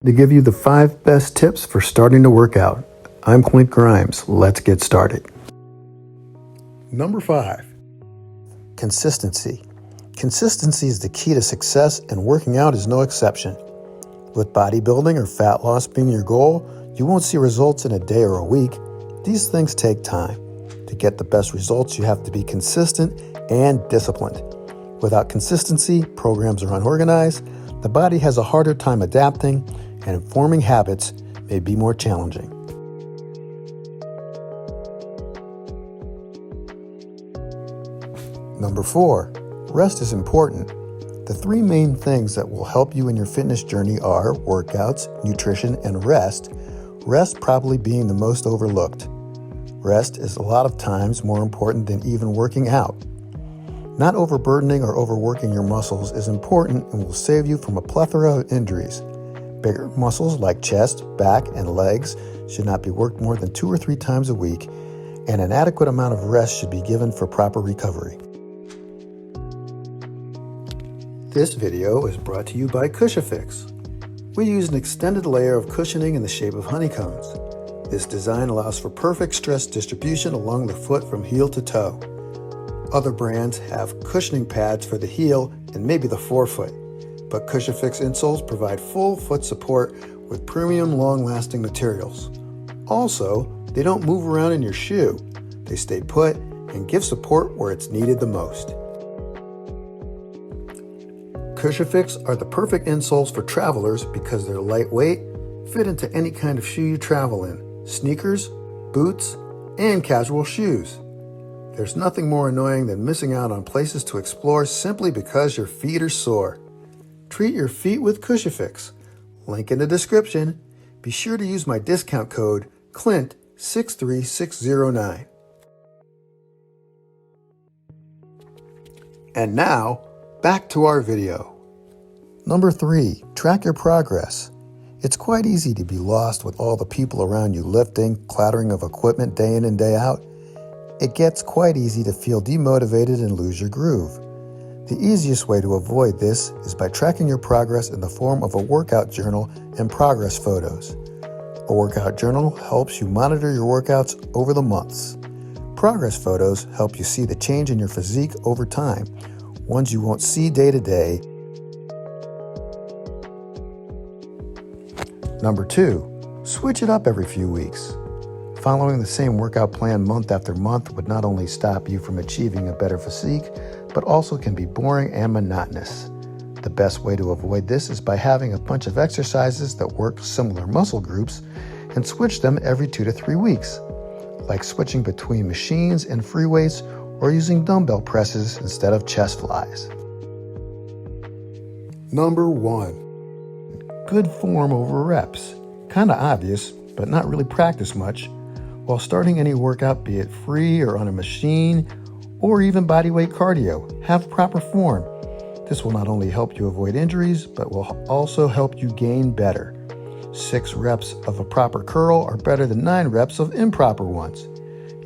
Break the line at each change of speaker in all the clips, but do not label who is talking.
To give you the 5 best tips for starting to work out. I'm Clint Grimes. Let's get started. Number 5, consistency. Consistency is the key to success, and working out is no exception. With bodybuilding or fat loss being your goal, you won't see results in a day or a week. These things take time. To get the best results, you have to be consistent and disciplined. Without consistency, programs are unorganized, the body has a harder time adapting, and forming habits may be more challenging. Number 4, rest is important. The 3 main things that will help you in your fitness journey are workouts, nutrition, and rest. Rest probably being the most overlooked. Rest is a lot of times more important than even working out. Not overburdening or overworking your muscles is important and will save you from a plethora of injuries. Bigger muscles like chest, back, and legs should not be worked more than 2 or 3 times a week, and an adequate amount of rest should be given for proper recovery. This video is brought to you by 𝐒𝐓𝐀𝐑𝐓. We use an extended layer of cushioning in the shape of honeycombs. This design allows for perfect stress distribution along the foot from heel to toe. Other brands have cushioning pads for the heel and maybe the forefoot, but 𝐒𝐓𝐀𝐑𝐓 insoles provide full foot support with premium long-lasting materials. Also, they don't move around in your shoe. They stay put and give support where it's needed the most. 𝐒𝐓𝐀𝐑𝐓s are the perfect insoles for travelers because they're lightweight, fit into any kind of shoe you travel in, sneakers, boots, and casual shoes. There's nothing more annoying than missing out on places to explore simply because your feet are sore. Treat your feet with 𝐒𝐓𝐀𝐑𝐓s. Link in the description. Be sure to use my discount code CLINT63609. And now, back to our video. Number 3, track your progress. It's quite easy to be lost with all the people around you lifting, clattering of equipment day in and day out. It gets quite easy to feel demotivated and lose your groove. The easiest way to avoid this is by tracking your progress in the form of a workout journal and progress photos. A workout journal helps you monitor your workouts over the months. Progress photos help you see the change in your physique over time, ones you won't see day to day. Number 2, switch it up every few weeks. Following the same workout plan month after month would not only stop you from achieving a better physique, but also can be boring and monotonous. The best way to avoid this is by having a bunch of exercises that work similar muscle groups and switch them every 2 to 3 weeks, like switching between machines and free weights or using dumbbell presses instead of chest flies. Number 1, good form over reps. Kinda obvious, but not really practiced much. While starting any workout, be it free or on a machine, or even bodyweight cardio, have proper form. This will not only help you avoid injuries, but will also help you gain better. 6 reps of a proper curl are better than 9 reps of improper ones.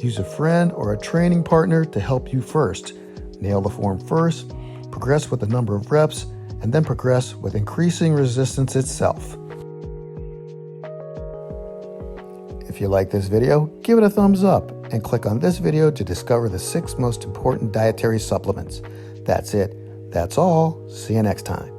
Use a friend or a training partner to help you first. Nail the form first, progress with the number of reps, and then progress with increasing resistance itself. If you like this video, give it a thumbs up and click on this video to discover the 6 most important dietary supplements. That's it. That's all. See you next time.